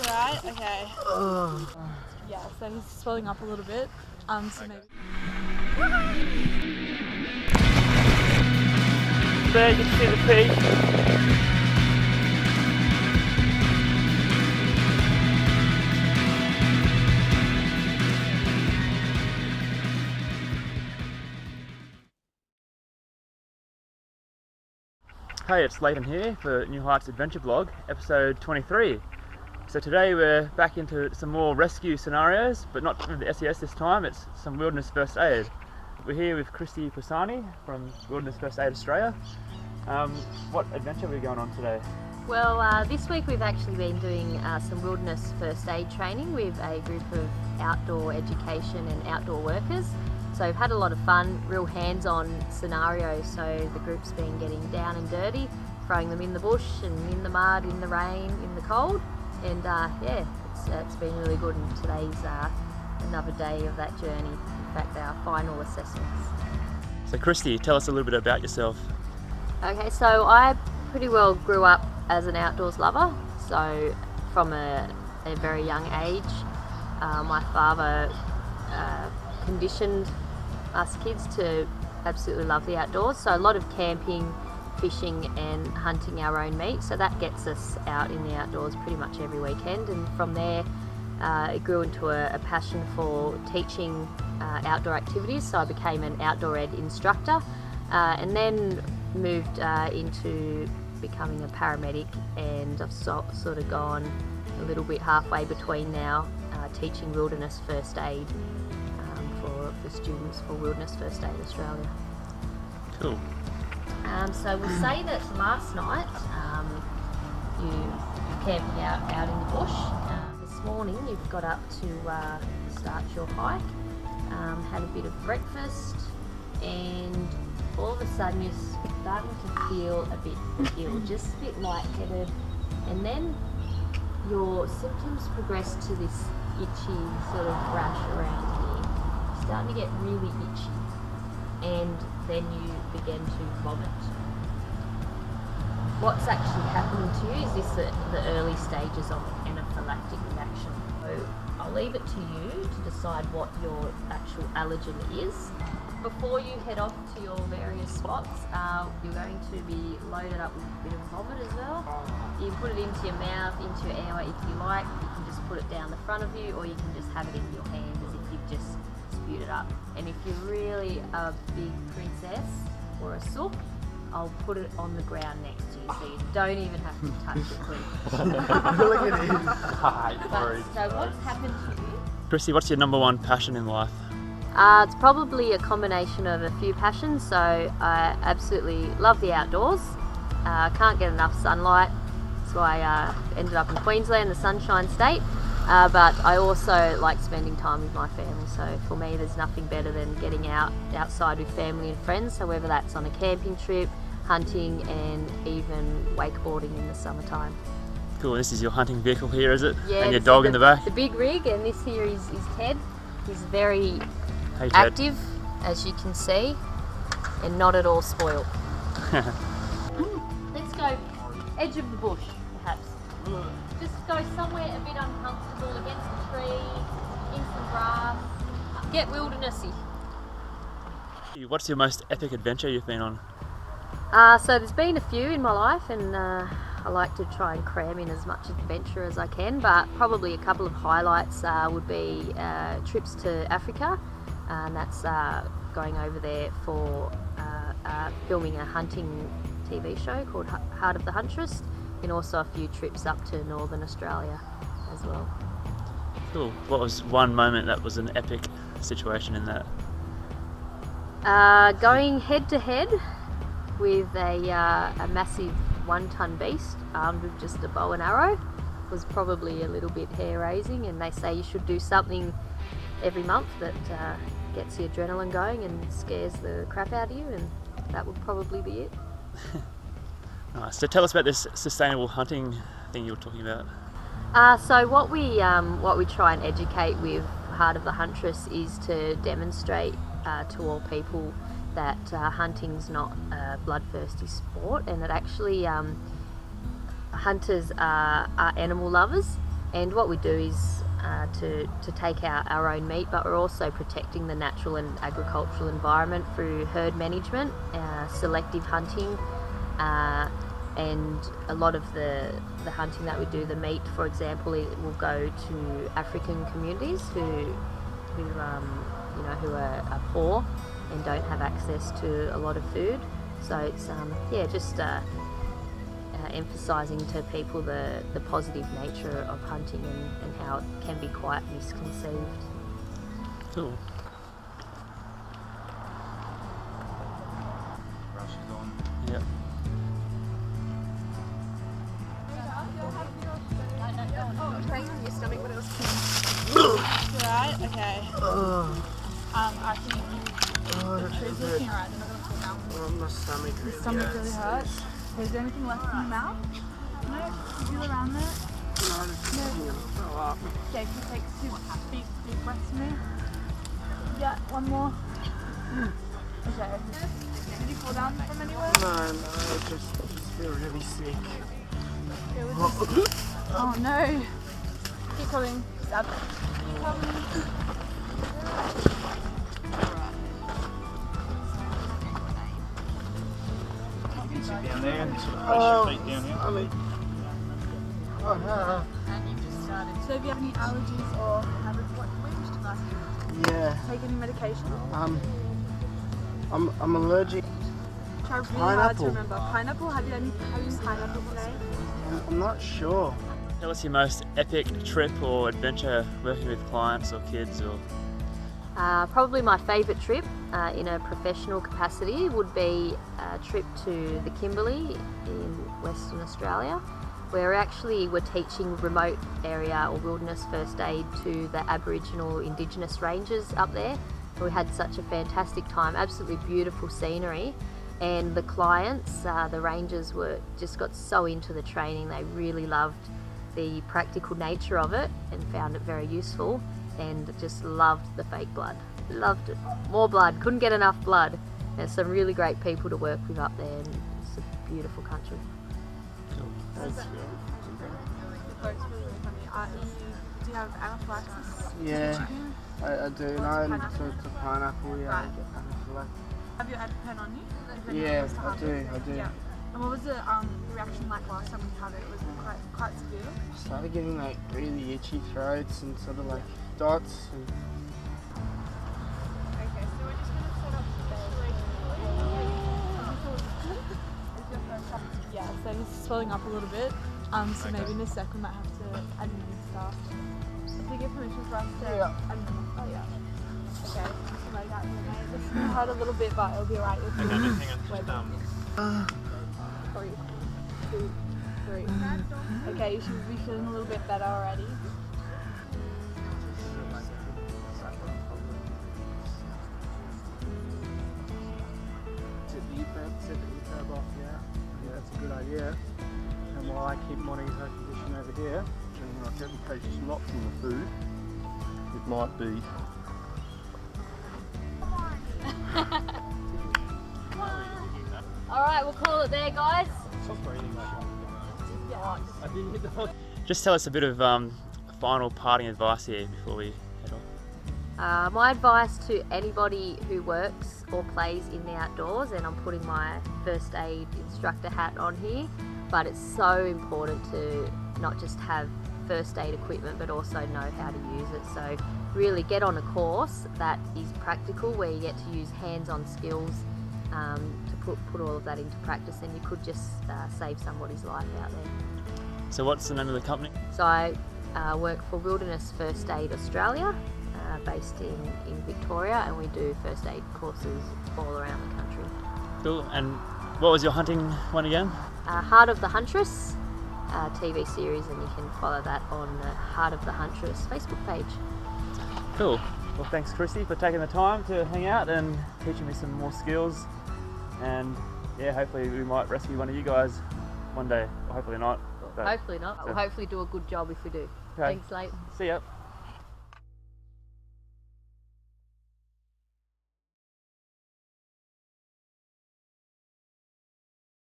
alright? Okay. Yeah, so he's swelling up a little bit. So maybe. There you can see the peak. Hey, it's Leighton here for New Heights Adventure Vlog, episode 23. So today we're back into some more rescue scenarios, but not with the SES this time, it's some wilderness first aid. We're here with Christy Pisani from Wilderness First Aid Australia. What adventure are we going on today? Well, this week we've actually been doing some wilderness first aid training with a group of outdoor education and outdoor workers. So we've had a lot of fun, real hands-on scenarios. So the group's been getting down and dirty, throwing them in the bush and in the mud, in the rain, in the cold. And yeah, it's been really good. And today's another day of that journey. In fact, our final assessments. So Christy, tell us a little bit about yourself. Okay, so I pretty well grew up as an outdoors lover. So from a very young age, my father conditioned us kids to absolutely love the outdoors. So a lot of camping, fishing and hunting our own meat. So that gets us out in the outdoors pretty much every weekend. And from there, it grew into a passion for teaching outdoor activities. So I became an outdoor ed instructor and then moved into becoming a paramedic, and I've sort of gone a little bit halfway between now, teaching wilderness first aid for students for Wilderness First Aid Australia. Cool. So we'll say that last night you're camping out in the bush. This morning you've got up to start your hike, had a bit of breakfast, and all of a sudden you're starting to feel a bit ill, just a bit lightheaded, and then your symptoms progress to this itchy sort of rash around here. You're starting to get really itchy, and then you begin to vomit. What's actually happening to you is this the early stages of anaphylactic reaction. So I'll leave it to you to decide what your actual allergen is. Before you head off to your various spots, you're going to be loaded up with a bit of vomit as well. You can put it into your mouth, into your airway if you like. You can just put it down the front of you, or you can just have it in your hand as if you've just spewed it up. And if you're really a big princess or a sook, I'll put it on the ground next to you, so you don't even have to touch it, please. So what's happened to you? Christy, what's your number one passion in life? It's probably a combination of a few passions. So I absolutely love the outdoors. Can't get enough sunlight, so I ended up in Queensland, the Sunshine State. But I also like spending time with my family. So for me, there's nothing better than getting outside with family and friends. So whether that's on a camping trip, hunting, and even wakeboarding in the summertime. Cool. This is your hunting vehicle here, is it? Yeah. And your dog in the back. The big rig, and this here is Ted. He's very Hey, Ted. active, as you can see, and not at all spoiled. Let's go edge of the bush, perhaps. Just go somewhere a bit uncomfortable, against a tree, in some grass. Get wildernessy. What's your most epic adventure you've been on? So there's been a few in my life, and I like to try and cram in as much adventure as I can, but probably a couple of highlights would be trips to Africa, and that's going over there for filming a hunting TV show called Heart of the Huntress, and also a few trips up to Northern Australia as well. Cool. What was one moment that was an epic situation in that? Going head to head with a massive 1-ton beast armed with just a bow and arrow was probably a little bit hair-raising, and they say you should do something every month that gets the adrenaline going and scares the crap out of you, and that would probably be it. Nice. So tell us about this sustainable hunting thing you were talking about. So what we try and educate with Heart of the Huntress is to demonstrate to all people that hunting's not a bloodthirsty sport, and that actually hunters are animal lovers, And what we do is to take out our own meat, but we're also protecting the natural and agricultural environment through herd management, selective hunting, and a lot of the hunting that we do, the meat, for example, it will go to African communities who are poor and don't have access to a lot of food. So it's just emphasising to people the positive nature of hunting and how it can be quite misconceived. Cool. Brush is on. Yep. Right? Okay. I think the tree's looking alright. They're not going to fall down. My stomach Your stomach really hurts. Is there anything left in your mouth? No? You feel around there? No. Okay, can you take 2 deep breaths for me? Yeah, one more. Okay. Did you fall down from anywhere? No, I just feel really sick. Okay, we'll just... Oh no. Keep coming. Stop. Keep coming. Sit down there and sort of place your feet down here. And you've just started. So if you have any allergies or when did you last Yeah. take any medication? I'm allergic. Try really hard to Pineapple. remember. Pineapple? Have you had any pineapple today? I'm not sure. Tell us your most epic trip or adventure working with clients or kids or... Probably my favourite trip in a professional capacity would be a trip to the Kimberley in Western Australia, where actually we're teaching remote area or wilderness first aid to the Aboriginal Indigenous rangers up there. We had such a fantastic time, absolutely beautiful scenery, and the clients, the rangers, got so into the training. They really loved the practical nature of it and found it very useful, and just loved the fake blood. Loved it. More blood, couldn't get enough blood. There's some really great people to work with up there, and it's a beautiful country. The quote's really funny. Do you have anaphylaxis? Yeah, I do. What's No, pineapple? to pineapple, yeah. Right. I get anaphylaxis. Have you EpiPen on you? If anything Yeah, was to I happen? do. Yeah. And what was the reaction like last time we had it? Was it quite severe? I started getting like really itchy throats and sort of like dots. And Okay, so we're just gonna set up the yeah, so it's swelling up a little bit. So maybe in a sec we might have to add new stuff. If you give permission for us to add new, oh yeah. Okay, so like that. It's gonna hurt a little bit, but it'll be alright. hang on, just 3, 2, 3. Okay, you should be feeling a little bit better already. set the e-probe off, yeah, that's a good idea. And while I keep monitoring her condition over here, and like in case it's not from the food, it might be. Alright, we'll call it there, guys. Just tell us a bit of final parting advice here before we head off. My advice to anybody who works or plays in the outdoors, and I'm putting my first aid instructor hat on here, but it's so important to not just have first aid equipment but also know how to use it. So really get on a course that is practical, where you get to use hands-on skills to put all of that into practice, and you could just save somebody's life out there. So what's the name of the company? So I work for Wilderness First Aid Australia, based in Victoria, and we do first aid courses all around the country. Cool. And what was your hunting one again? Heart of the Huntress TV series, and you can follow that on the Heart of the Huntress Facebook page. Cool. Well, thanks Christy for taking the time to hang out and teaching me some more skills, and yeah, hopefully we might rescue one of you guys one day, or hopefully not. But Hopefully not. We'll hopefully do a good job if we do. Okay. Thanks, Leighton. See ya.